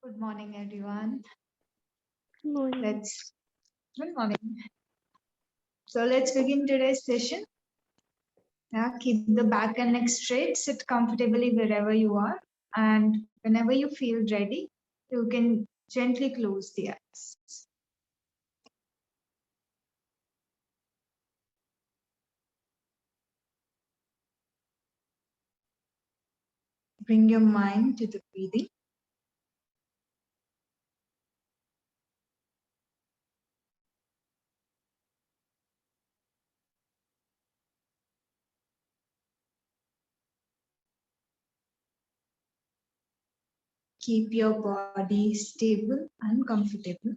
Good morning, everyone. Morning. Good morning. So let's begin today's session. Keep the back and neck straight, sit comfortably wherever you are, and whenever you feel ready, you can gently close the eyes. Bring your mind to the breathing. Keep your body stable and comfortable.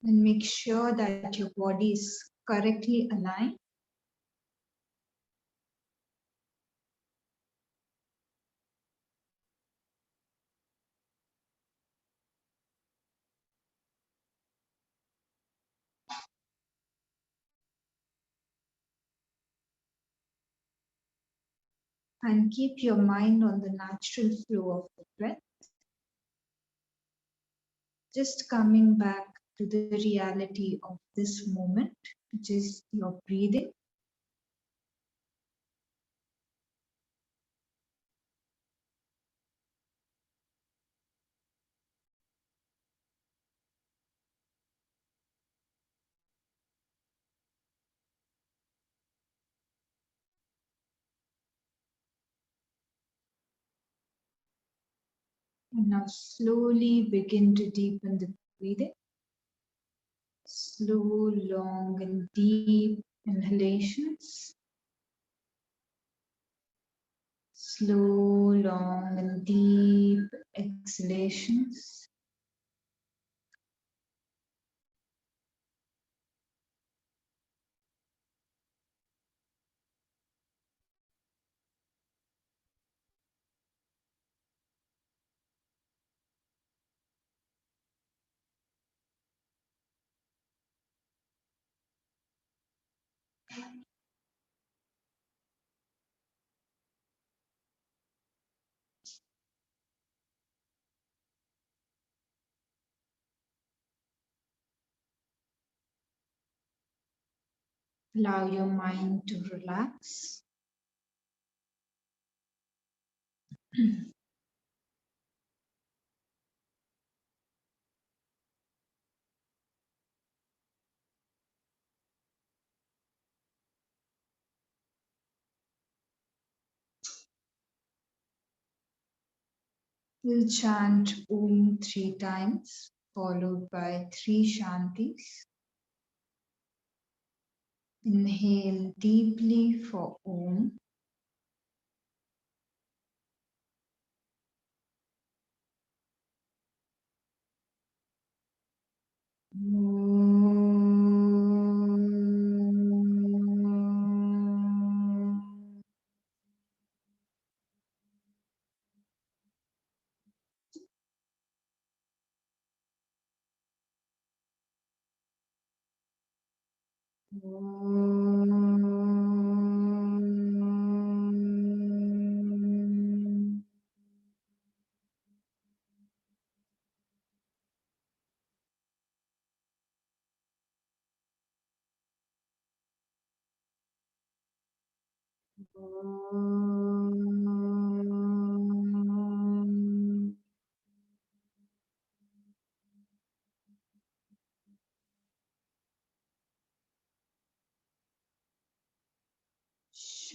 And make sure that your body is correctly aligned. And keep your mind on the natural flow of the breath. Just coming back to the reality of this moment, which is your breathing. And now slowly begin to deepen the breathing. Slow, long, and deep inhalations. Slow, long, and deep exhalations. Allow your mind to relax. We'll chant Om 3 times, followed by 3 Shantis. Inhale deeply for Om.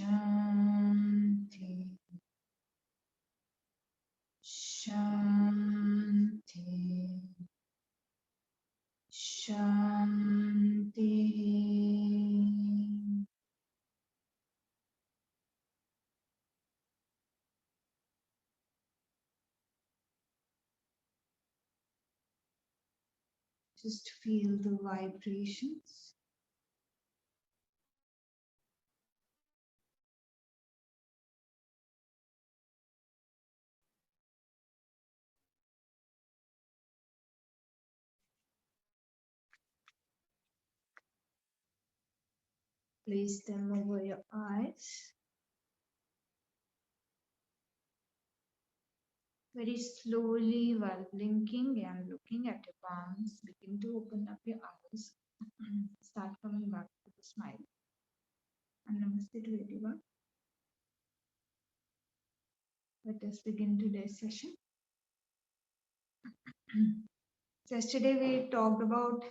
Shanti, Shanti, Shanti. Just feel the vibrations. place them over your eyes. Very slowly, while blinking and looking at your palms, begin to open up your eyes. Start coming back to the smile. And namaste to everyone. Let us begin today's session. So yesterday we talked about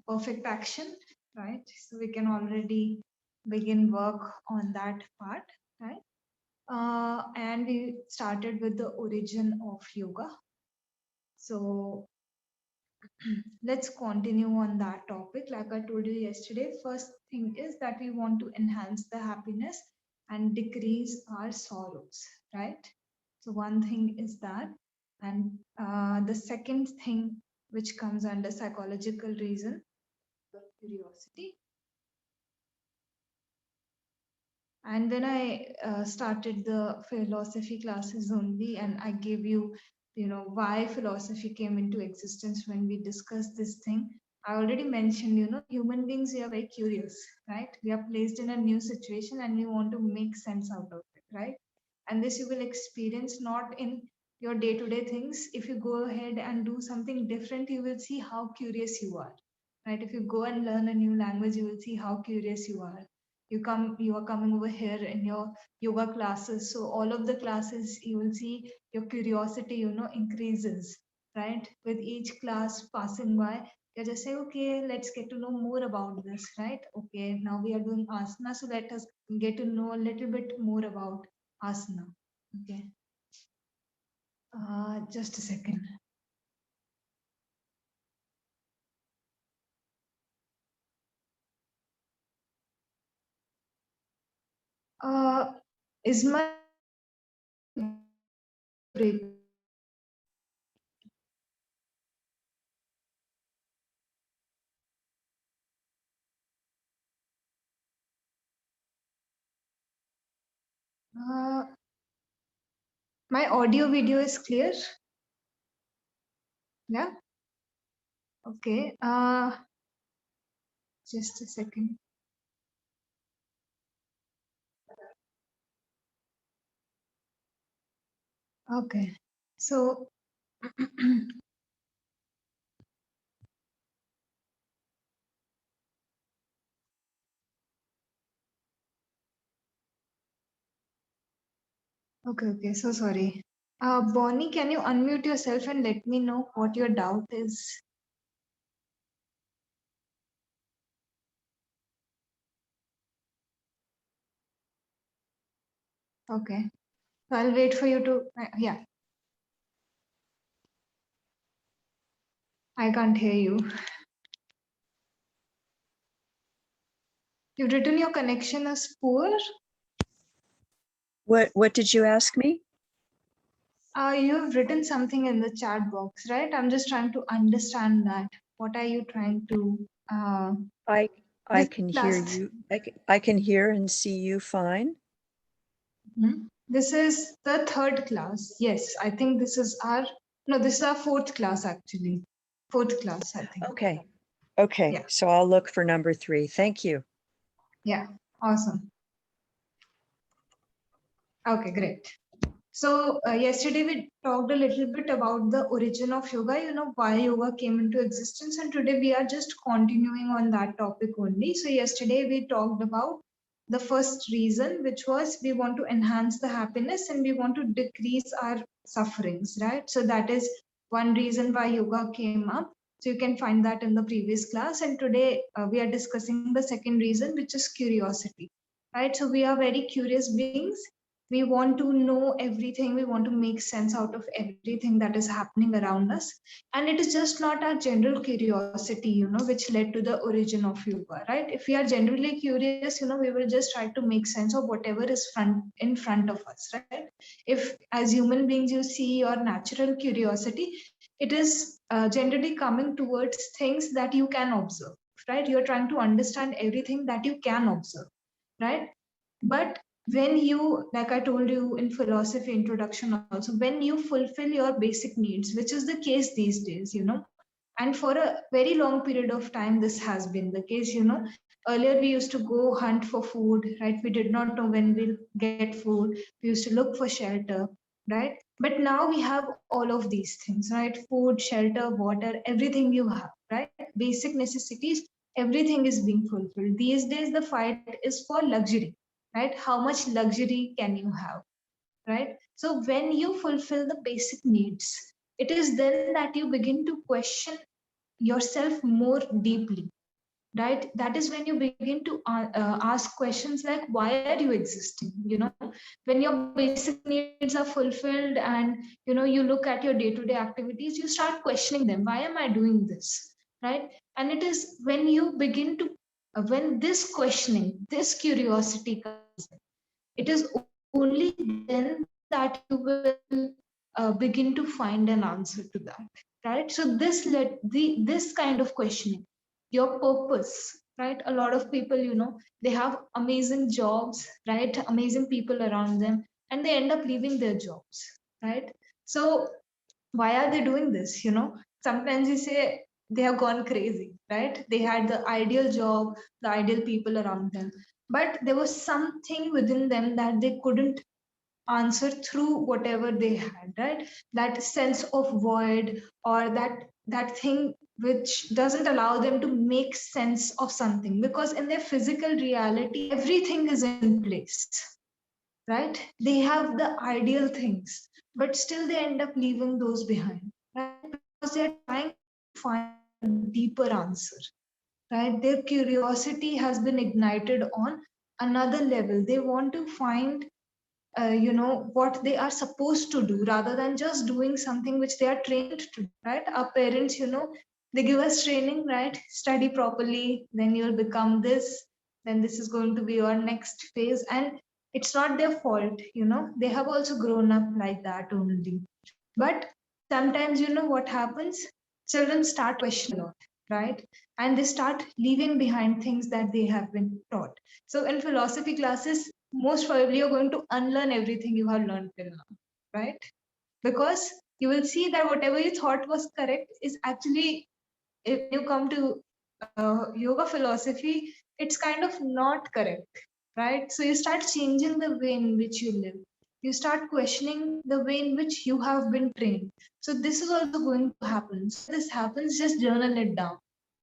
perfect action, right? So we can already begin work on that part, right? And we started with the origin of yoga. So let's continue on that topic. Like I told you yesterday, first thing is that we want to enhance the happiness and decrease our sorrows, right? So one thing is that. And the second thing, which comes under psychological reason, curiosity. And when I started the philosophy classes only, and I gave you, why philosophy came into existence when we discussed this thing, I already mentioned, human beings, we are very curious, right? We are placed in a new situation and we want to make sense out of it, right? And this you will experience not in your day-to-day things. If you go ahead and do something different, you will see how curious you are, right? If you go and learn a new language, you will see how curious you are. You are coming over here in your yoga classes, so all of the classes you will see your curiosity increases, right? With each class passing by, you just say, okay, let's get to know more about this, right? Okay, now we are doing asana, so let us get to know a little bit more about asana. Okay, just a second. Is my break? My audio video is clear? Yeah. Okay. Just a second. Okay. So okay. So sorry. Bonnie, can you unmute yourself and let me know what your doubt is? Okay. So I'll wait for you to. Yeah. I can't hear you. You've written your connection as poor. What did you ask me? You've written something in the chat box, right? I'm just trying to understand that. What are you trying to? I This can hear last. you. I can hear and see you fine. This is the third class. Yes, I think this is our. No, this is our fourth class actually. Fourth class, I think. Okay. Okay. Yeah. So I'll look for number 3. Thank you. Yeah. Awesome. Okay, great. So yesterday we talked a little bit about the origin of yoga, why yoga came into existence. And today we are just continuing on that topic only. So yesterday we talked about the first reason, which was we want to enhance the happiness and we want to decrease our sufferings, right? So that is one reason why yoga came up. So you can find that in the previous class. And today we are discussing the second reason, which is curiosity, right? So we are very curious beings. We want to know everything. We want to make sense out of everything that is happening around us. And it is just not our general curiosity, which led to the origin of yoga, right? If we are generally curious, we will just try to make sense of whatever is in front of us, right? If as human beings, you see your natural curiosity, it is generally coming towards things that you can observe, right? You're trying to understand everything that you can observe, right? But when you, like I told you in philosophy introduction also, when you fulfill your basic needs, which is the case these days, and for a very long period of time this has been the case, Earlier, we used to go hunt for food, right? We did not know when we'll get food. We used to look for shelter, right? But now we have all of these things, right? Food, shelter, water, everything you have, right? Basic necessities, everything is being fulfilled. These days, the fight is for luxury, right? How much luxury can you have, right? So when you fulfill the basic needs, it is then that you begin to question yourself more deeply, right? That is when you begin to ask questions like, why are you existing? When your basic needs are fulfilled and you look at your day-to-day activities, you start questioning them. Why am I doing this, right? And it is when you begin to when this questioning, this curiosity comes in, it is only then that you will begin to find an answer to that, right? So this kind of questioning, your purpose, right? A lot of people, they have amazing jobs, right? Amazing people around them, and they end up leaving their jobs, right? So why are they doing this? Sometimes you say they have gone crazy, right? They had the ideal job, the ideal people around them, but there was something within them that they couldn't answer through whatever they had, right? That sense of void, or that thing which doesn't allow them to make sense of something, because in their physical reality everything is in place, right? They have the ideal things, but still they end up leaving those behind, right? Because they're trying to find a deeper answer, right? Their curiosity has been ignited on another level. They want to find what they are supposed to do, rather than just doing something which they are trained to do, right? Our parents, they give us training, right? Study properly, then you'll become this, then this is going to be your next phase. And it's not their fault, they have also grown up like that only. But sometimes, what happens, children start questioning a lot, right? And they start leaving behind things that they have been taught. So in philosophy classes, most probably you're going to unlearn everything you have learned till now, right? Because you will see that whatever you thought was correct is actually, if you come to yoga philosophy, it's kind of not correct, right? So you start changing the way in which you live. You start questioning the way in which you have been trained. So this is also going to happen. So this happens, just journal it down.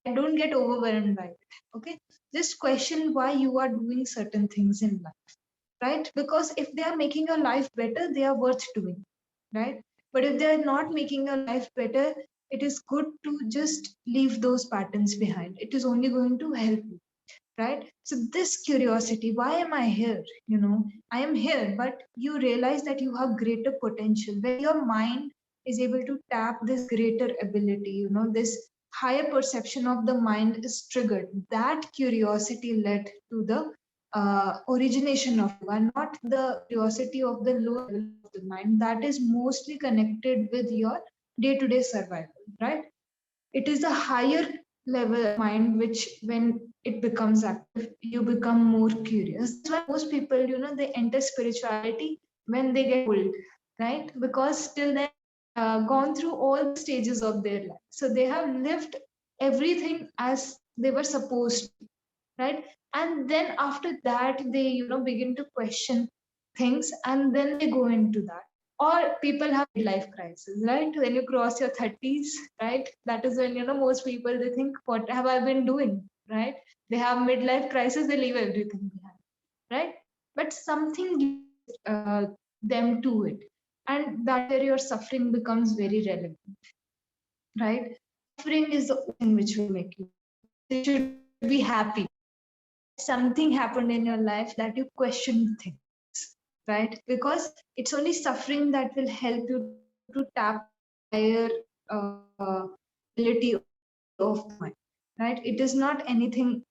Right? Don't get overwhelmed by it. Okay. Just question why you are doing certain things in life, right? Because if they are making your life better, they are worth doing, right? But if they are not making your life better, it is good to just leave those patterns behind. It is only going to help you, right? So this curiosity, why am I here? I am here, but you realize that you have greater potential. When your mind is able to tap this greater ability, this higher perception of the mind is triggered. That curiosity led to the origination of yoga, not the curiosity of the lower level of the mind that is mostly connected with your day-to-day survival, right? It is a higher level of mind which, when it becomes active, you become more curious. That's why most people, they enter spirituality when they get old, right? Because till then, gone through all the stages of their life, so they have lived everything as they were supposed to, right? And then after that, they begin to question things, and then they go into that. Or people have life crisis, right? When you cross your 30s, right, that is when most people, they think, what have I been doing, right? They have midlife crisis, they leave everything behind, right? But something gives them to it, and that where your suffering becomes very relevant, right? Suffering is the thing which will make you, you should be happy. Something happened in your life that you question things, right? Because it's only suffering that will help you to tap higher ability of the mind, right? It is not anything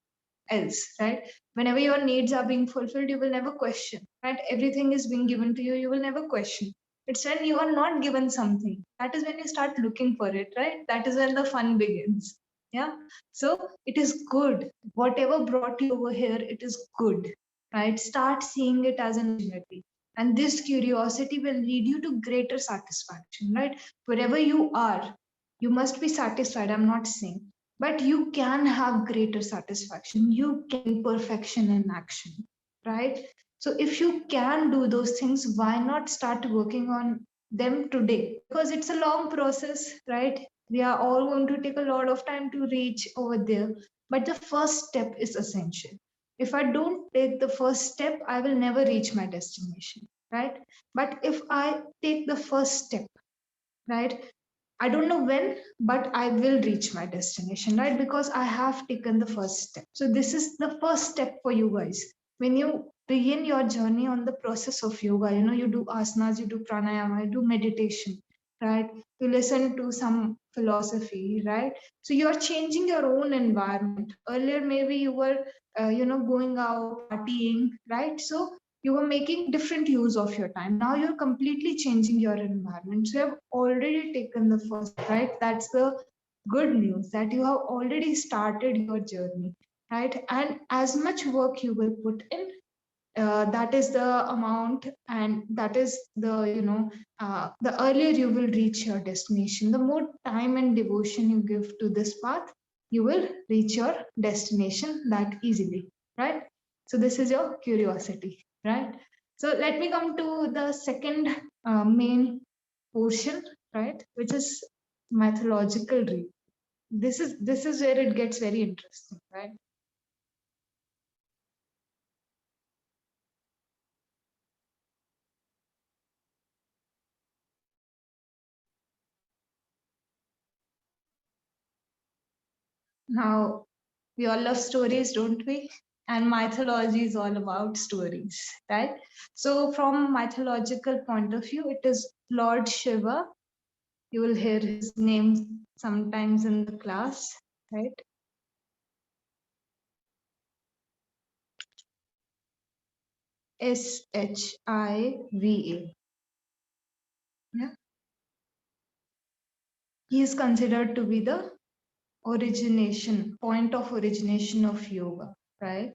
else, right? Whenever your needs are being fulfilled, you will never question, right? Everything is being given to you, you will never question. It's when you are not given something, that is when you start looking for it, right? That is when the fun begins. Yeah. So it is good. Whatever brought you over here, it is good, right? Start seeing it as an opportunity. And this curiosity will lead you to greater satisfaction, right? Wherever you are, you must be satisfied. I'm not saying. but you can have greater satisfaction. You can perfection in action, right? So if you can do those things, why not start working on them today? Because it's a long process, right? We are all going to take a lot of time to reach over there, but the first step is essential. If I don't take the first step, I will never reach my destination, right? But if I take the first step, right, I don't know when, but I will reach my destination, right? Because I have taken the first step. So this is the first step for you guys. When you begin your journey on the process of yoga, you do asanas, you do pranayama, you do meditation, right? You listen to some philosophy, right? So you are changing your own environment. Earlier, maybe you were, going out partying, right? So you were making different use of your time. Now you're completely changing your environment. So you have already taken the first, right? That's the good news, that you have already started your journey, right? And as much work you will put in, that is the amount, and that is the, the earlier you will reach your destination. The more time and devotion you give to this path, you will reach your destination that easily, right? So this is your curiosity, right? So let me come to the second main portion, right, which is mythological read. This is where it gets very interesting, right? Now, we all love stories, don't we? And mythology is all about stories, right? So from mythological point of view, it is Lord Shiva. You will hear his name sometimes in the class, right? Shiva. Yeah. He is considered to be the point of origination of yoga, right?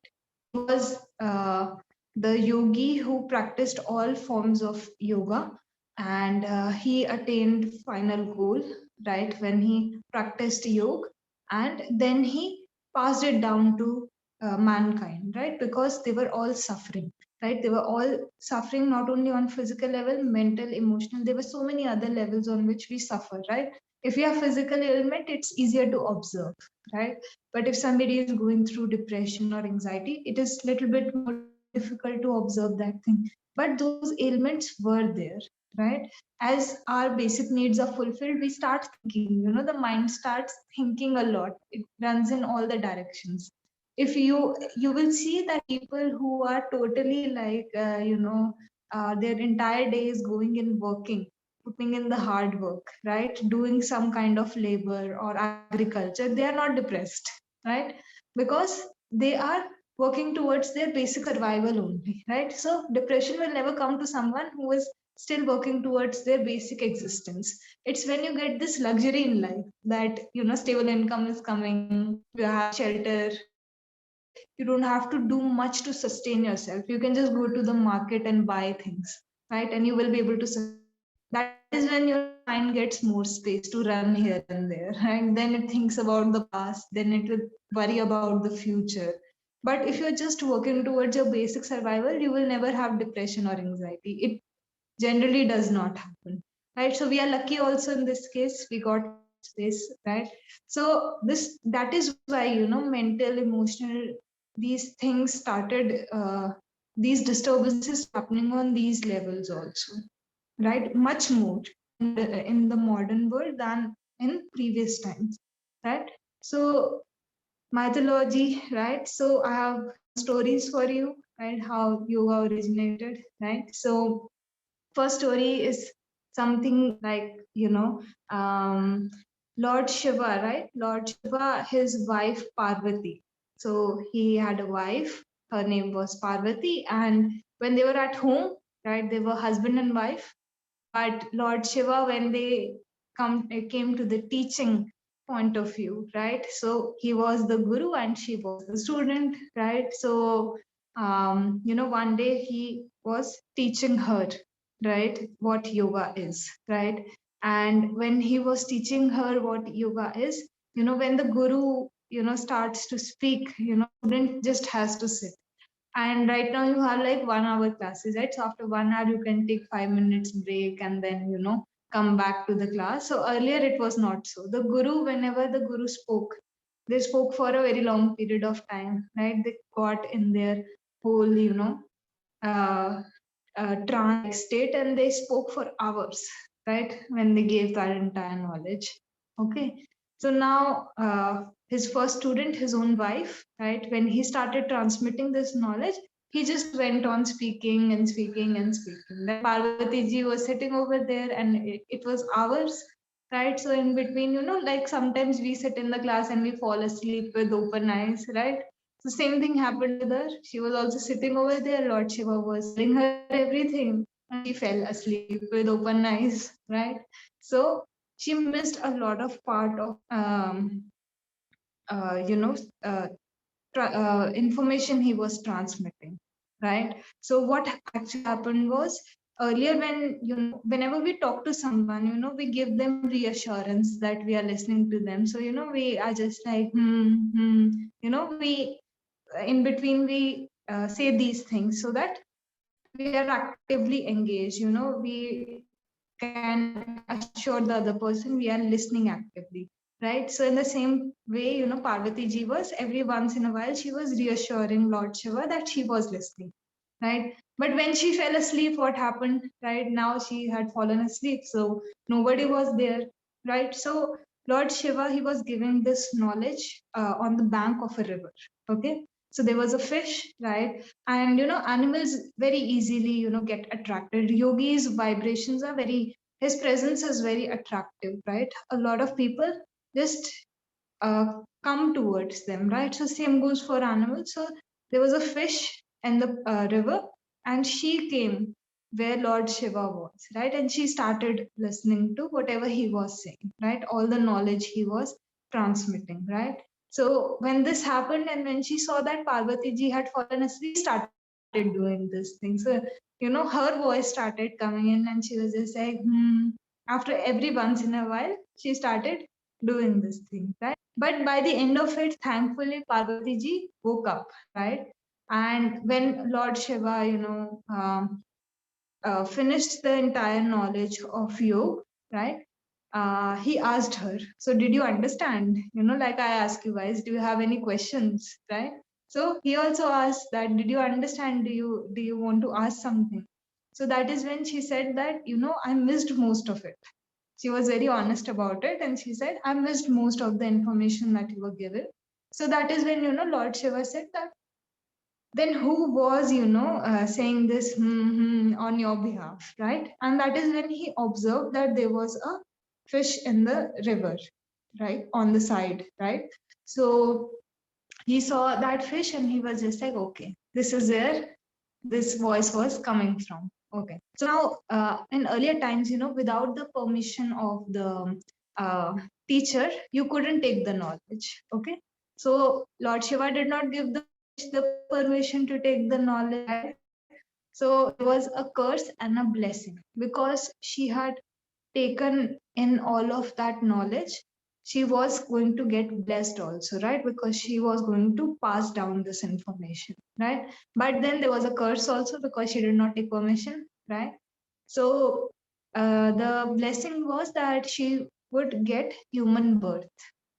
He was the yogi who practiced all forms of yoga, and he attained final goal, right, when he practiced yoga, and then he passed it down to mankind, right, because they were all suffering, right? They were all suffering not only on physical level, mental, emotional. There were so many other levels on which we suffer, right? If you have physical ailment, it's easier to observe, right? But if somebody is going through depression or anxiety, it is a little bit more difficult to observe that thing. But those ailments were there, right? As our basic needs are fulfilled, we start thinking, the mind starts thinking a lot. It runs in all the directions. If you will see that people who are totally like, their entire day is going in working, putting in the hard work, right? Doing some kind of labor or agriculture, they are not depressed, right? Because they are working towards their basic survival only, right? So depression will never come to someone who is still working towards their basic existence. It's when you get this luxury in life that, stable income is coming, you have shelter, right? You don't have to do much to sustain yourself. You can just go to the market and buy things, right? And you will be able to that is when your mind gets more space to run here and there, and then it thinks about the past, then it will worry about the future. But if you're just working towards your basic survival, you will never have depression or anxiety. It generally does not happen, right? So we are lucky also in this case, we got space, right? So that is why, mental, emotional, these things started, these disturbances happening on these levels also, right? Much more in the modern world than in previous times, right? So mythology, right? So I have stories for you, right? How yoga originated, right? So first story is something like, Lord Shiva, right? Lord Shiva, his wife Parvati. So he had a wife, her name was Parvati, and when they were at home, right, they were husband and wife. But Lord Shiva, when they came to the teaching point of view, right? So he was the guru and she was the student, right? So one day he was teaching her, right, what yoga is, right? And when he was teaching her what yoga is, when the guru, starts to speak, student just has to sit. And right now you have like 1 hour classes, right? So after 1 hour, you can take 5 minutes break and then, come back to the class. So earlier it was not so. The guru, whenever the guru spoke, they spoke for a very long period of time, right? They got in their whole, uh, trance state and they spoke for hours, right? When they gave that entire knowledge. Okay. So now his first student, his own wife, right? When he started transmitting this knowledge, he just went on speaking and speaking and speaking. Then Parvati ji was sitting over there and it was hours, right? So in between, like sometimes we sit in the class and we fall asleep with open eyes, right? The same thing happened with her. She was also sitting over there. Lord Shiva was telling her everything. And she fell asleep with open eyes, right? So she missed a lot of part of, uh, you know, uh, information he was transmitting, right? So what actually happened was earlier when, whenever we talk to someone, we give them reassurance that we are listening to them. So, we are just like, we in between we say these things so that we are actively engaged, we can assure the other person we are listening actively, right? So in the same way, Parvati ji was every once in a while she was reassuring Lord Shiva that she was listening, right? But when she fell asleep, what happened, right? Now she had fallen asleep, so nobody was there, right? So Lord Shiva, he was giving this knowledge on the bank of a river. Okay. So there was a fish, right? And animals very easily, get attracted. Yogis' vibrations are very, his presence is very attractive, right? A lot of people just come towards them, right? So same goes for animals. So there was a fish in the river, and she came where Lord Shiva was, right? And she started listening to whatever he was saying, right? All the knowledge he was transmitting, right? So when this happened, and when she saw that Parvati ji had fallen asleep, she started doing this thing. So, her voice started coming in, and she was just like, After every once in a while, she started doing this thing, right? But by the end of it, thankfully, Parvati ji woke up, right? And when Lord Shiva, finished the entire knowledge of yoga, right? He asked her, so did you understand? Like I ask you guys, do you have any questions, right? So he also asked that, did you understand? Do you want to ask something? So that is when she said that, I missed most of it. She was very honest about it, and she said, I missed most of the information that you were given. So that is when, Lord Shiva said that, then who was, saying this on your behalf, right? And that is when he observed that there was a fish in the river, right, on the side, right? So he saw that fish and he was just like, okay, this is where this voice was coming from. Okay. So now, in earlier times, without the permission of the teacher, you couldn't take the knowledge. Okay. So Lord Shiva did not give the permission to take the knowledge. Right? So it was a curse and a blessing because she had taken in all of that knowledge. She was going to get blessed also, right? Because she was going to pass down this information, right? But then there was a curse also because she did not take permission, right? So the blessing was that she would get human birth,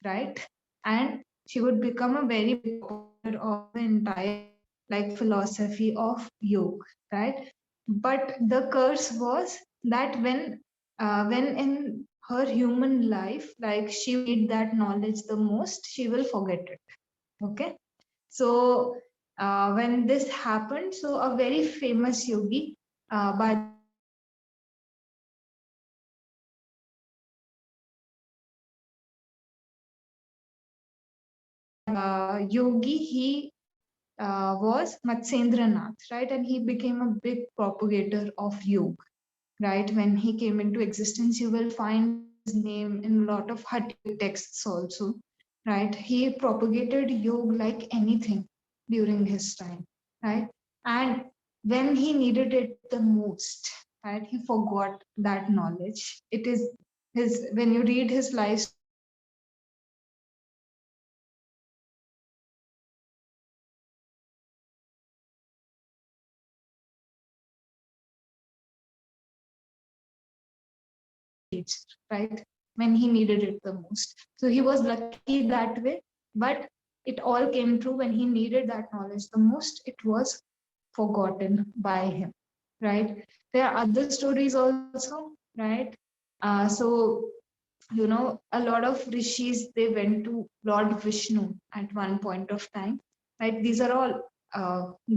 right? And she would become a very big part of the entire like philosophy of yoga, right? But the curse was that when in her human life, like she need that knowledge the most, she will forget it. Okay. So when this happened, so a very famous yogi by yogi, he was Matsyendranath, right? And he became a big propagator of yoga, right? When he came into existence, you will find his name in a lot of Hatha texts also, right? He propagated yoga like anything during his time, right? And when he needed it the most, right, he forgot that knowledge. It is his, when you read his life, age, right? When he needed it the most. So he was lucky that way, but it all came true when he needed that knowledge the most. It was forgotten by him, right? There are other stories also, right? So a lot of rishis, they went to Lord Vishnu at one point of time, right? These are all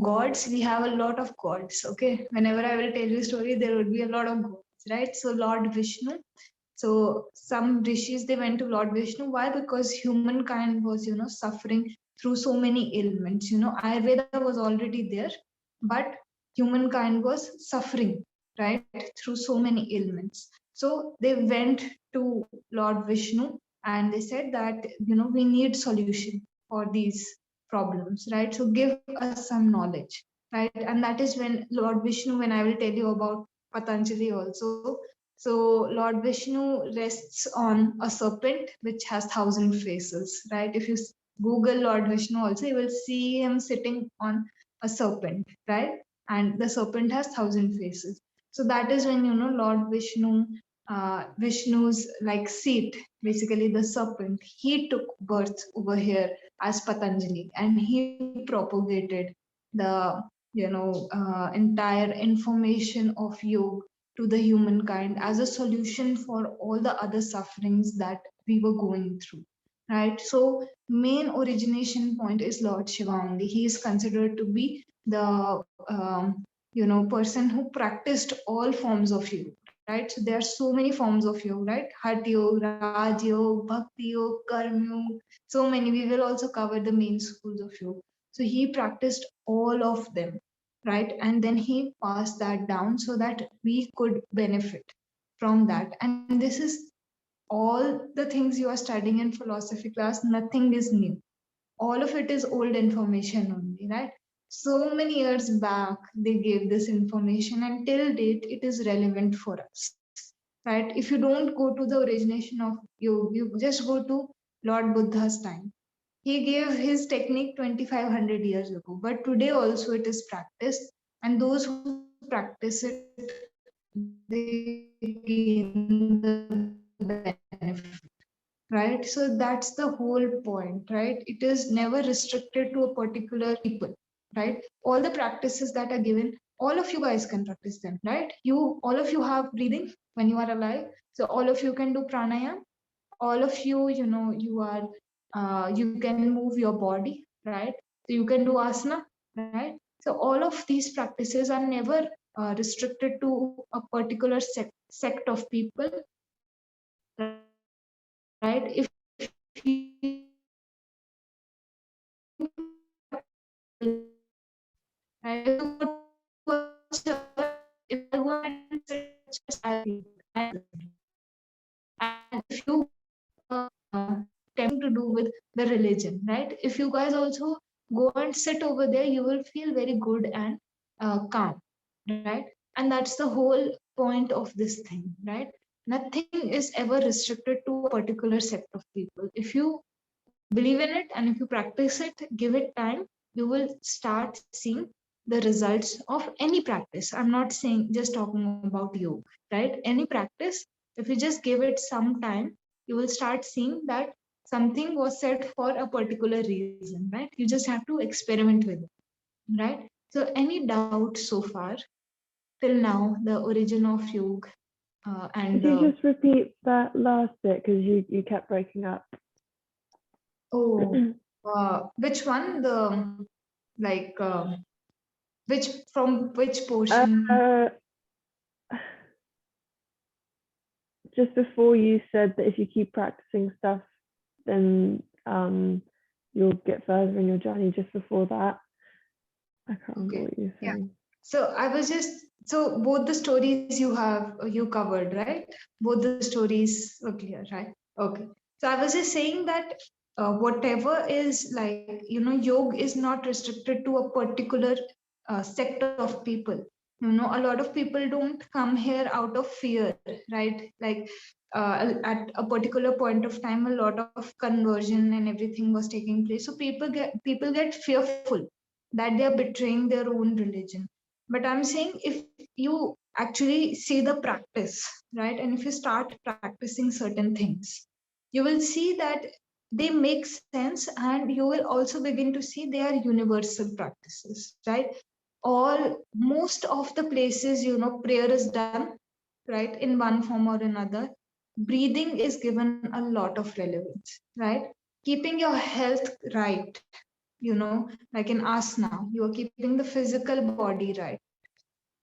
gods. We have a lot of gods. Okay, whenever I will tell you a story, there will be a lot of gods, right? So Lord Vishnu. So some rishis, they went to Lord Vishnu. Why? Because humankind was suffering through so many ailments. Ayurveda was already there, but humankind was suffering, right, through so many ailments. So they went to Lord Vishnu and they said that we need solution for these problems, right? So give us some knowledge, right? And that is when Lord Vishnu, when I will tell you about Patanjali also. So Lord Vishnu rests on a serpent which has 1,000 faces, right? If you Google Lord Vishnu also, you will see him sitting on a serpent, right? And the serpent has 1,000 faces. So that is when Lord Vishnu, Vishnu's like seat, basically the serpent, he took birth over here as Patanjali, and he propagated the entire information of yoga to the humankind as a solution for all the other sufferings that we were going through, right? So main origination point is Lord Shiva only. He is considered to be the person who practiced all forms of yoga, right? So there are so many forms of yoga, right? Hatha yoga, Raj yoga, Bhakti yoga, Karma yoga, so many. We will also cover the main schools of yoga. So he practiced all of them, right? And then he passed that down so that we could benefit from that. And this is all the things you are studying in philosophy class, nothing is new. All of it is old information only, right? So many years back, they gave this information, and till date, it is relevant for us, right? If you don't go to the origination of you just go to Lord Buddha's time. He gave his technique 2,500 years ago, but today also it is practiced, and those who practice it, they gain the benefit, right? So that's the whole point, right? It is never restricted to a particular people, right? All the practices that are given, all of you guys can practice them, right? All of you have breathing when you are alive, so all of you can do pranayam. All of you, you can move your body, right? So you can do asana, right? So all of these practices are never restricted to a particular sect of people, right? If you right, if you go to a church, if I go and sit in a church, and if you tempting to do with the religion, right? If you guys also go and sit over there, you will feel very good and calm, right? And that's the whole point of this thing, right? Nothing is ever restricted to a particular sect of people. If you believe in it and if you practice it, give it time, you will start seeing the results of any practice. I'm not saying just talking about yoga, right? Any practice, if you just give it some time, you will start seeing that something was said for a particular reason, right? You just have to experiment with it, right? So any doubt so far till now, the origin of yoga and Could you just repeat that last bit because you kept breaking up? Which one? The like which from which portion? Just before you said that if you keep practicing stuff, then you'll get further in your journey. Just before that, I can't remember what you were saying. So I was so both the stories you covered, right? Both the stories were clear, right? Okay. So I was just saying that whatever is like, yoga is not restricted to a particular sector of people. A lot of people don't come here out of fear, right? Like at a particular point of time, a lot of conversion and everything was taking place. So people get fearful that they are betraying their own religion. But I'm saying if you actually see the practice, right? And if you start practicing certain things, you will see that they make sense, and you will also begin to see they are universal practices, right? All most of the places, prayer is done, right, in one form or another. Breathing is given a lot of relevance, right? Keeping your health right, like in asana, you are keeping the physical body right.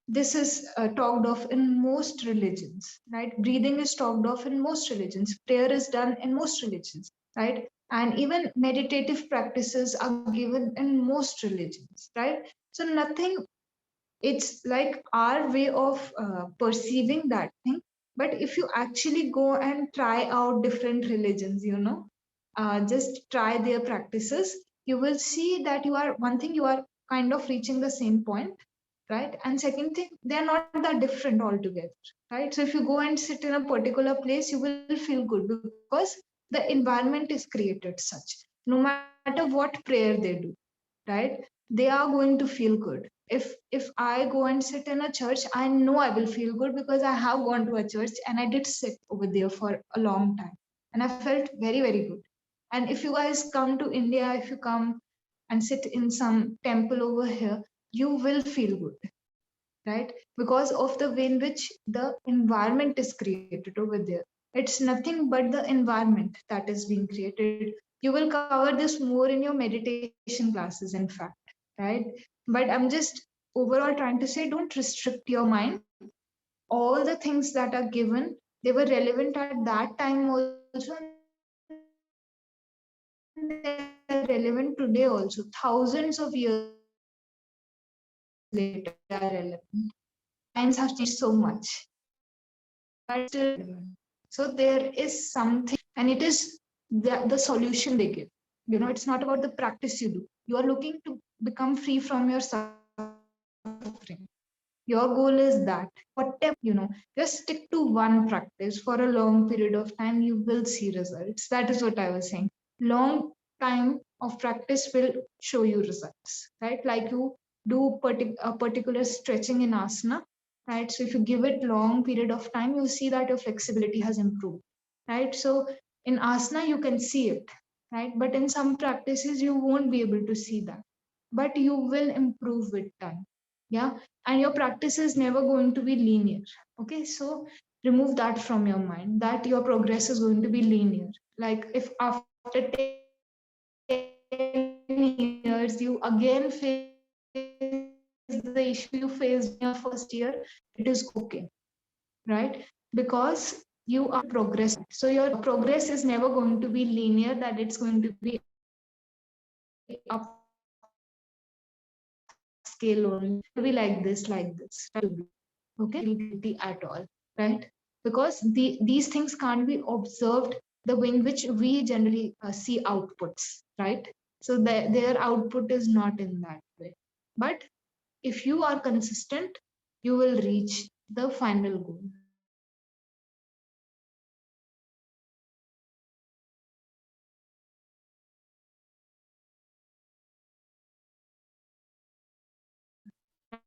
This is talked of in most religions, right? Breathing is talked of in most religions. Prayer is done in most religions, right? And even meditative practices are given in most religions, right? So nothing, it's like our way of perceiving that thing. But if you actually go and try out different religions, just try their practices, you will see that you are, one thing, you are kind of reaching the same point, right? And second thing, they're not that different altogether, right? So if you go and sit in a particular place, you will feel good because the environment is created such. No matter what prayer they do, right, they are going to feel good. If I go and sit in a church, I know I will feel good because I have gone to a church and I did sit over there for a long time, and I felt very, very good. And if you guys come to India, if you come and sit in some temple over here, you will feel good, right? Because of the way in which the environment is created over there. It's nothing but the environment that is being created. You will cover this more in your meditation classes, in fact, right? But I'm just overall trying to say, don't restrict your mind. All the things that are given, they were relevant at that time also, and they're relevant today also. Thousands of years later, they are relevant. Science have changed so much. But it's still relevant. So there is something, and it is the solution they give. It's not about the practice you do. You are looking to become free from your suffering. Your goal is that. Whatever, just stick to one practice for a long period of time, you will see results. That is what I was saying. Long time of practice will show you results, right? Like you do a particular stretching in asana, right? So if you give it long period of time, you'll see that your flexibility has improved, right? So in asana, you can see it, right? But in some practices, you won't be able to see that, but you will improve with time. Yeah. And your practice is never going to be linear. Okay. So remove that from your mind, that your progress is going to be linear. Like if after 10 years you again face the issue you faced in your first year, it is okay, right? Because you are progressing. So your progress is never going to be linear, that it's going to be upscale only. It will be like this, like this, right? Because at all, right? Because these things can't be observed the way in which we generally see outputs, right? So their output is not in that way. But if you are consistent, you will reach the final goal.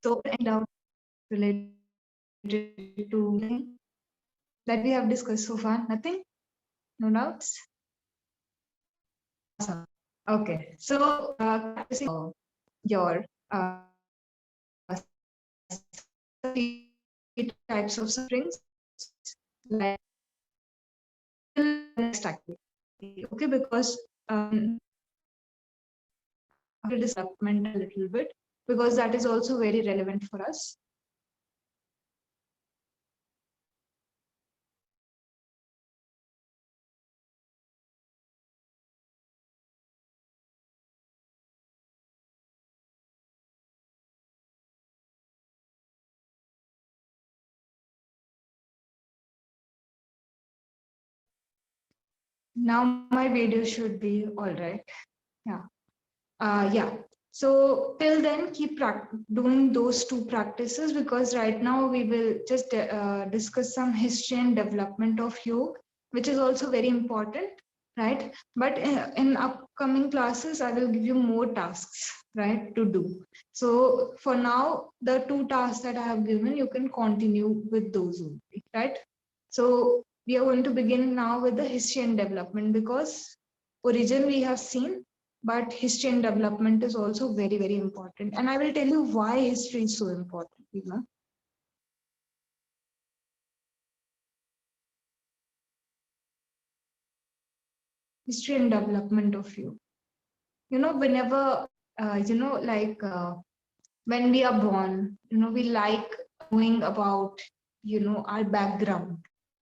So and out related to that we have discussed so far, nothing, no doubts. Awesome. Okay, so your three types of sufferings, like next activity. Okay, because after development a little bit, because that is also very relevant for us. Now my video should be all right. Yeah. Yeah. So till then, keep doing those two practices, because right now we will just discuss some history and development of yoga, which is also very important. right? But in upcoming classes, I will give you more tasks, right, to do. So for now, the 2 tasks that I have given, you can continue with those only, right? So we are going to begin now with the history and development, because origin we have seen, but history and development is also very, very important. And I will tell you why history is so important, you know. History and development of you. You know, whenever, when we are born, you know, we like knowing about, you know, our background,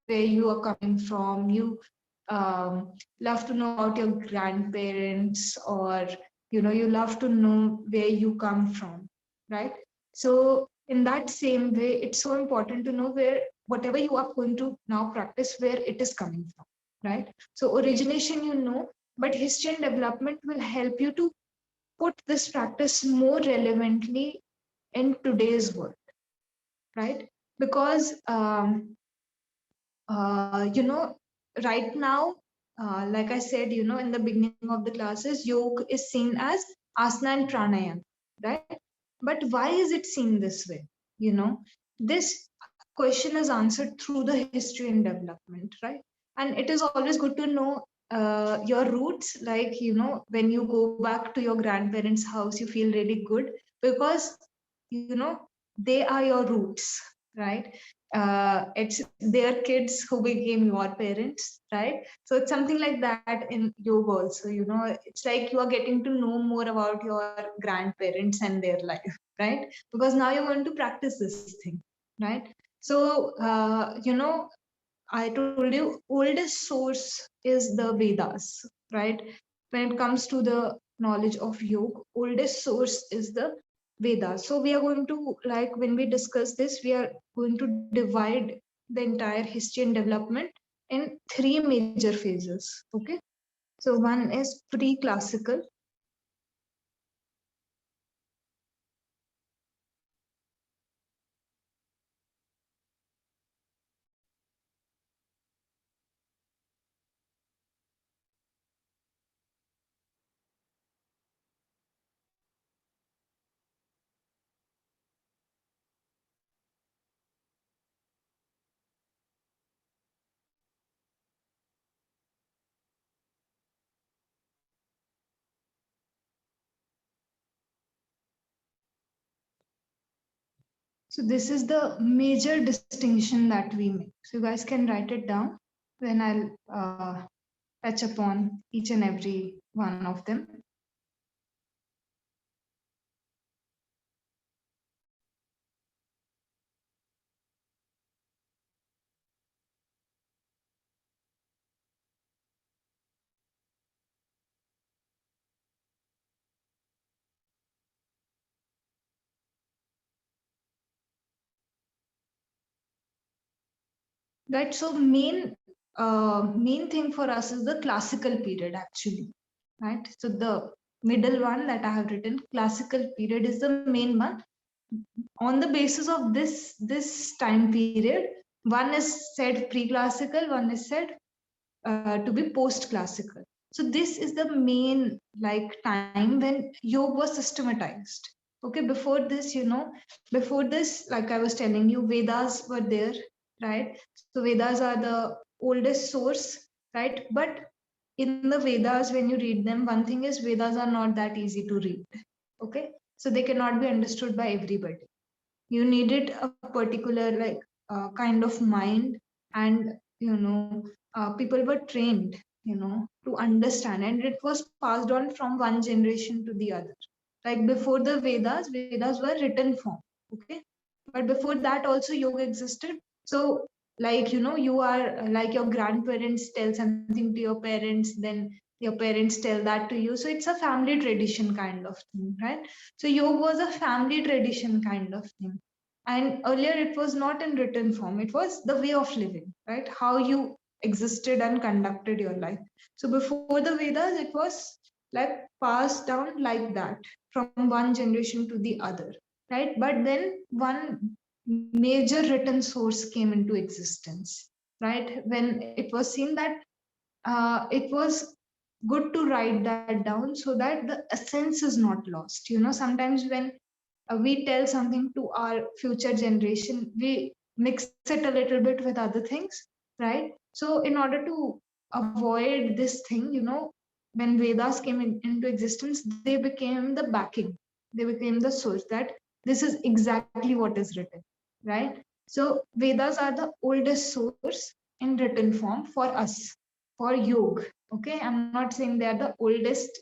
where you are coming from. You love to know about your grandparents, or, you know, you love to know where you come from, right? So in that same way, it's so important to know where whatever you are going to now practice, where it is coming from, right? So origination, you know, but history and development will help you to put this practice more relevantly in today's world, right? Because you know, right now, like I said, you know, in the beginning of the classes, yoga is seen as asana and pranayama, right? But why is it seen this way? You know, this question is answered through the history and development, right? And it is always good to know your roots. Like, you know, when you go back to your grandparents' house, you feel really good, because, you know, they are your roots, right? It's their kids who became your parents, right? So it's something like that in yoga also. You know, it's like you are getting to know more about your grandparents and their life, right? Because now you're going to practice this thing, right? So you know, I told you oldest source is the Vedas, right? When it comes to the knowledge of yoga, oldest source is the Vedas. So we are going to, like, when we discuss this, we are going to divide the entire history and development in 3 major phases. Okay. So one is pre-classical. So this is the major distinction that we make. So you guys can write it down when I'll touch upon each and every one of them. Right. So main thing for us is the classical period, actually. Right. So the middle one that I have written, classical period, is the main one. On the basis of this time period, one is said pre-classical, one is said to be post-classical. So this is the main, like, time when yoga was systematized. Okay, before this, you know, before this, like I was telling you, Vedas were there, right? So Vedas are the oldest source, right? But in the Vedas, when you read them, one thing is Vedas are not that easy to read. Okay, so they cannot be understood by everybody. You needed a particular, like, kind of mind, and, you know, people were trained, you know, to understand, and it was passed on from one generation to the other. Like before the Vedas were written form. Okay, but before that also yoga existed. So, like, you know, you are like, your grandparents tell something to your parents, then your parents tell that to you. So it's a family tradition kind of thing, right? So yoga was a family tradition kind of thing. And earlier it was not in written form, it was the way of living, right? How you existed and conducted your life. So before the Vedas, it was like passed down like that from one generation to the other, right? But then one major written source came into existence, right? When it was seen that it was good to write that down so that the essence is not lost. Sometimes when we tell something to our future generation, we mix it a little bit with other things, right? So in order to avoid this thing, when Vedas came into existence, they became the backing, they became the source that this is exactly what is written, right? So Vedas are the oldest source in written form for us, for yoga. Okay, I'm not saying they are the oldest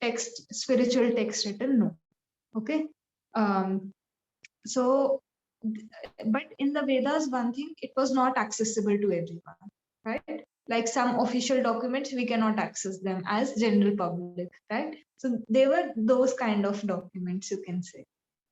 text, spiritual text written, no. Okay. um, so, but in the Vedas, one thing, it was not accessible to everyone, right? Like some official documents, we cannot access them as general public, right? So they were those kind of documents, you can say,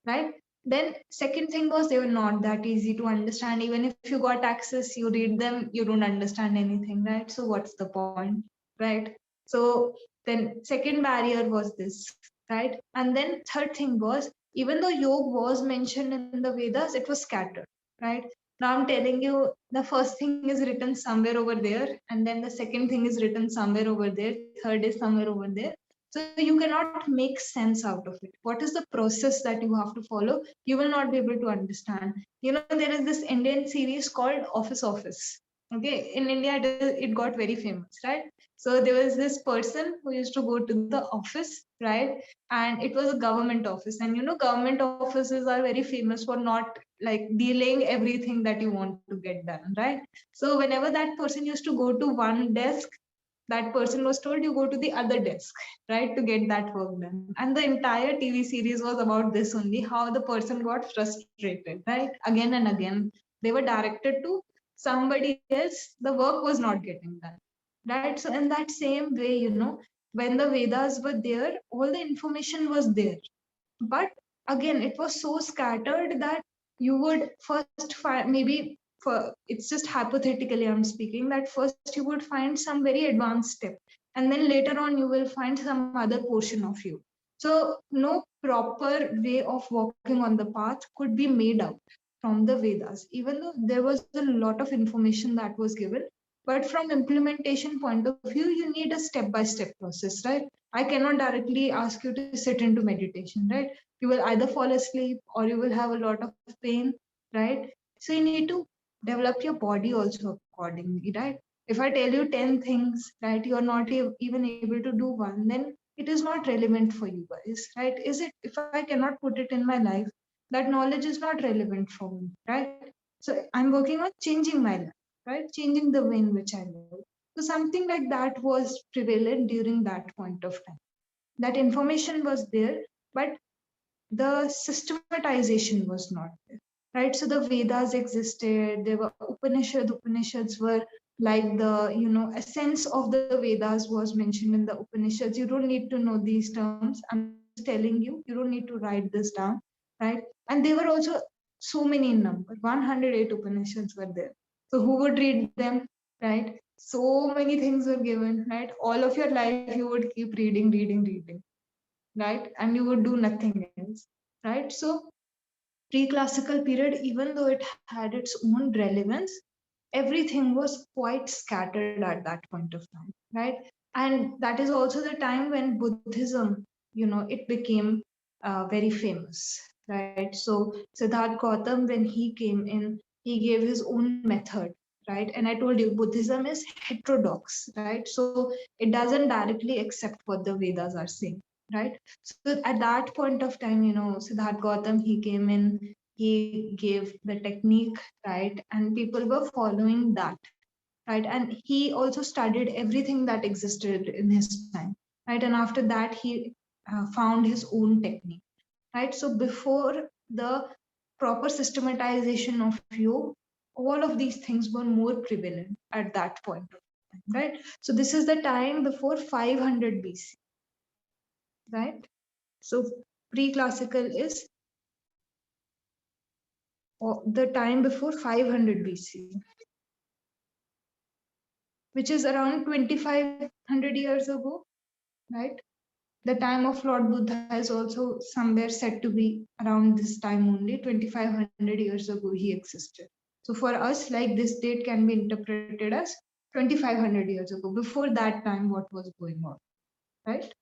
right? Then second thing was they were not that easy to understand. Even if you got access, you read them, you don't understand anything, right? So what's the point, right? So then second barrier was this, right? And then third thing was, even though yoga was mentioned in the Vedas, it was scattered, right? Now I'm telling you, the first thing is written somewhere over there, and then the second thing is written somewhere over there, third is somewhere over there. So you cannot make sense out of it. What is the process that you have to follow? You will not be able to understand. There is this Indian series called Office. Okay, in India it got very famous, right? So there was this person who used to go to the office, right? And it was a government office, and government offices are very famous for not like delaying everything that you want to get done, right? So whenever that person used to go to one desk, that person was told you go to the other desk, right, to get that work done. And the entire TV series was about this only, how the person got frustrated, right, again and again. They were directed to somebody else, the work was not getting done, right? So in that same way, when the Vedas were there, all the information was there, but again it was so scattered that you would first find, maybe for, it's just hypothetically I'm speaking, that first you would find some very advanced step, and then later on you will find some other portion of you. So no proper way of walking on the path could be made out from the Vedas, even though there was a lot of information that was given. But from implementation point of view, you need a step by step process, right? I cannot directly ask you to sit into meditation, right? You will either fall asleep or you will have a lot of pain, right? So you need to develop your body also accordingly, right? If I tell you 10 things, right, you're not even able to do one, then it is not relevant for you guys, right? Is it? If I cannot put it in my life, that knowledge is not relevant for me, right? So I'm working on changing my life, right? Changing the way in which I live. So something like that was prevalent during that point of time. That information was there, but the systematization was not there, right? So the Vedas existed, there were Upanishads were like the, essence of the Vedas was mentioned in the Upanishads. You don't need to know these terms. I'm just telling you, you don't need to write this down, right? And they were also so many in number, 108 Upanishads were there. So who would read them, right? So many things were given, right? All of your life you would keep reading, right? And you would do nothing else, right? So pre-classical period, even though it had its own relevance, everything was quite scattered at that point of time, right? And that is also the time when Buddhism, it became very famous, right? So Siddhartha Gautam, when he came in, he gave his own method, right? And I told you, Buddhism is heterodox, right? So it doesn't directly accept what the Vedas are saying, right? So at that point of time, Siddhartha Gautam, he came in, he gave the technique, right? And people were following that, right? And he also studied everything that existed in his time, right? And after that, he found his own technique, right? So before the proper systematization of yoga, all of these things were more prevalent at that point of time, right? So this is the time before 500 BC, right? So pre-classical is the time before 500 BC, which is around 2500 years ago, right? The time of Lord Buddha is also somewhere said to be around this time only, 2500 years ago he existed. So for us, like this date can be interpreted as 2,500 years ago. Before that time, what was going on, right?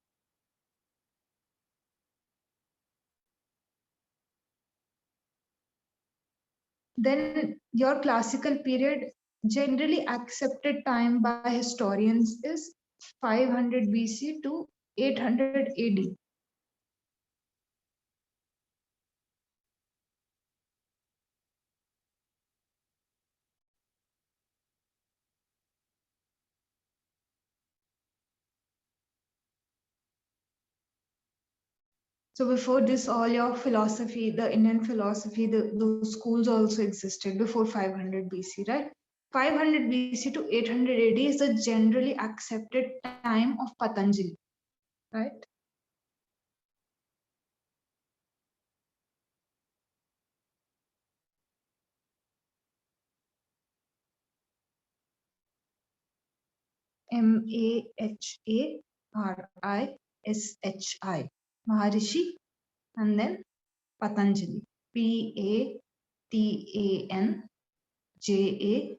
Then your classical period, generally accepted time by historians, is 500 BC to 800 AD. So before this, all your philosophy, the Indian philosophy, those schools also existed before 500 BC, right? 500 BC to 800 AD is the generally accepted time of Patanjali, right? Maharishi, Maharishi, and then Patanjali,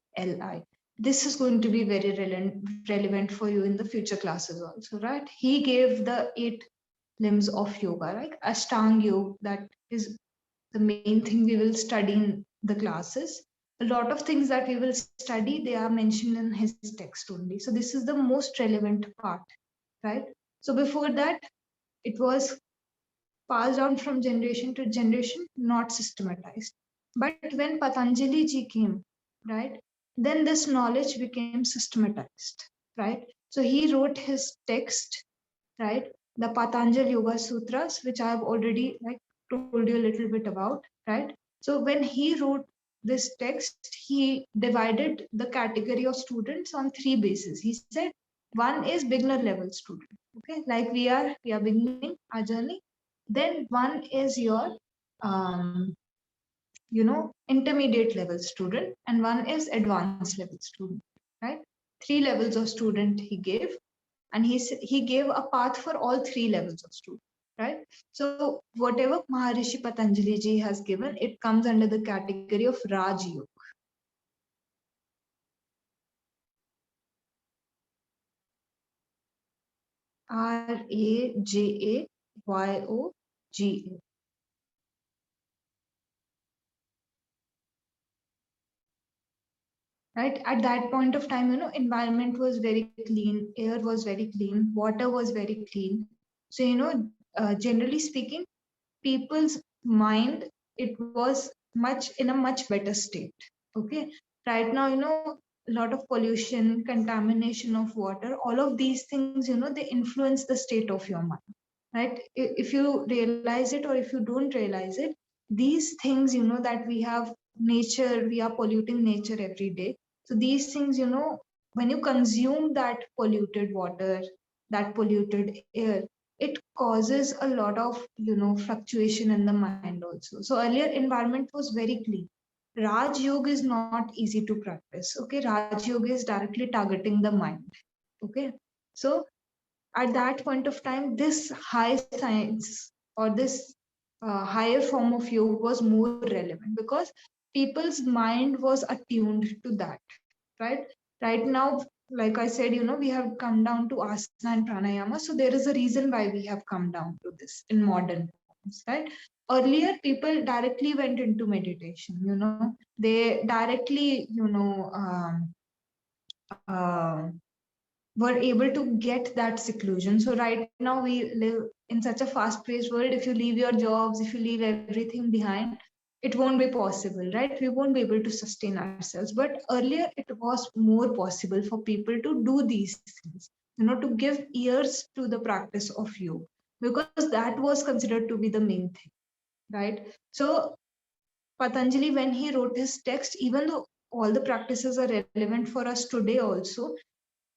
Patanjali. This is going to be very relevant for you in the future classes also, right? He gave the 8 limbs of yoga, right? Ashtanga yoga, that is the main thing we will study in the classes. A lot of things that we will study, they are mentioned in his text only. So this is the most relevant part, right? So before that, it was passed down from generation to generation, not systematized. But when Patanjali ji came, right, then this knowledge became systematized, right? So he wrote his text, right, the Patanjali Yoga Sutras, which I have already told you a little bit about, right? So when he wrote this text, he divided the category of students on 3 bases. He said one is beginner level student, okay, like we are beginning our journey. Then one is your intermediate level student, and one is advanced level student, right? 3 levels of student he gave, and he gave a path for all 3 levels of student, right? So whatever Maharishi Patanjali ji has given, it comes under the category of Raj Yoga. Rajayogha. Right, at that point of time, environment was very clean, air was very clean, water was very clean. So generally speaking, people's mind, it was in a much better state. Okay, right now, a lot of pollution, contamination of water, all of these things, they influence the state of your mind, right? If you realize it or if you don't realize it, these things, that we have nature, we are polluting nature every day. So these things, when you consume that polluted water, that polluted air, it causes a lot of fluctuation in the mind also. So earlier environment was very clean. Raj Yoga is not easy to practice. Okay, Raj Yoga is directly targeting the mind. Okay, so at that point of time, this high science or this higher form of yoga was more relevant because people's mind was attuned to that, right? Right now, like I said, we have come down to asana and pranayama. So there is a reason why we have come down to this in modern times, right? Earlier, people directly went into meditation, they directly, were able to get that seclusion. So right now we live in such a fast-paced world. If you leave your jobs, if you leave everything behind, it won't be possible, right? We won't be able to sustain ourselves. But earlier it was more possible for people to do these things, to give ears to the practice of yoga, because that was considered to be the main thing, right? So Patanjali, when he wrote his text, even though all the practices are relevant for us today also,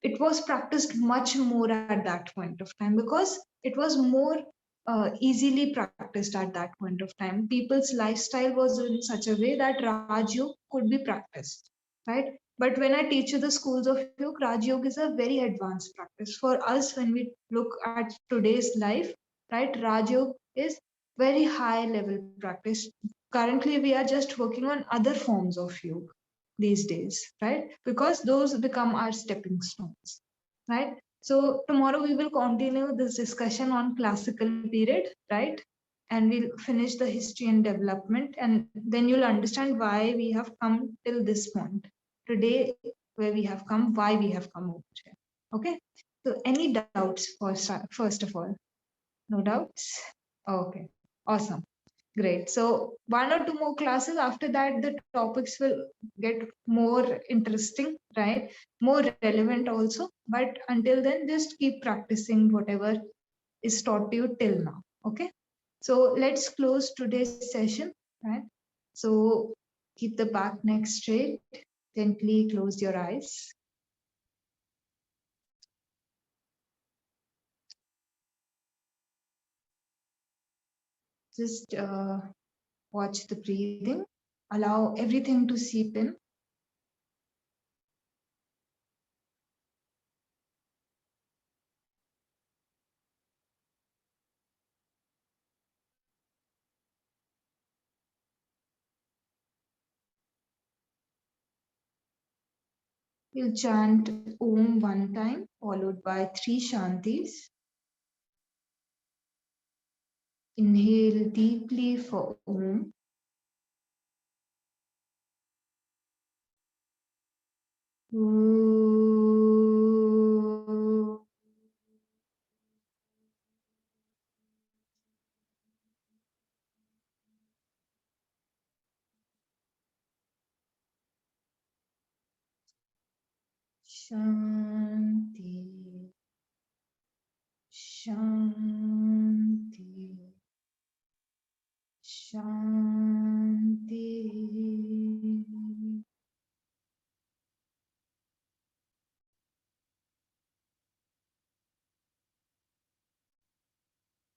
it was practiced much more at that point of time because it was more easily practiced at that point of time. People's lifestyle was in such a way that Raj Yoga could be practiced, right? But when I teach you the schools of yoga, Raj Yoga is a very advanced practice. For us, when we look at today's life, right, Raj Yoga is very high level practice. Currently, we are just working on other forms of yoga. these days, right? Because those become our stepping stones, right? So tomorrow we will continue this discussion on classical period, right? And we'll finish the history and development, and then you'll understand why we have come till this point today, where we have come, why we have come over here. Okay. So any doubts first of all? No doubts? Okay. Awesome. Great. So one or two more classes after that, the topics will get more interesting, right? More relevant also. But until then, just keep practicing whatever is taught to you till now. Okay. So let's close today's session, right? So keep the back neck straight. Gently close your eyes. Just watch the breathing. Allow everything to seep in. We'll chant Om one time, followed by 3 Shantis. Inhale deeply for Om. Om. Shanti. Shanti. Shanti.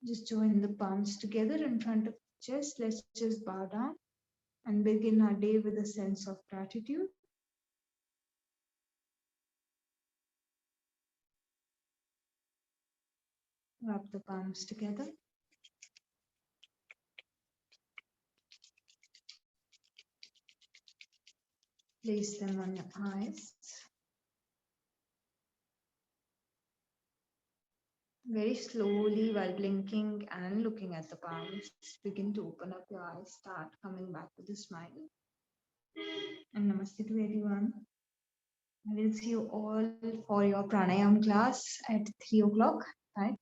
Just join the palms together in front of the chest. Let's just bow down and begin our day with a sense of gratitude. Rub the palms together. Place them on your eyes. Very slowly, while blinking and looking at the palms, begin to open up your eyes. Start coming back with a smile. And namaste to everyone. I will see you all for your pranayam class at 3 o'clock. Right?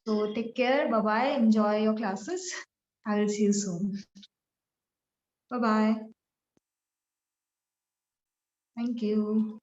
So take care. Bye-bye. Enjoy your classes. I will see you soon. Bye-bye. Thank you.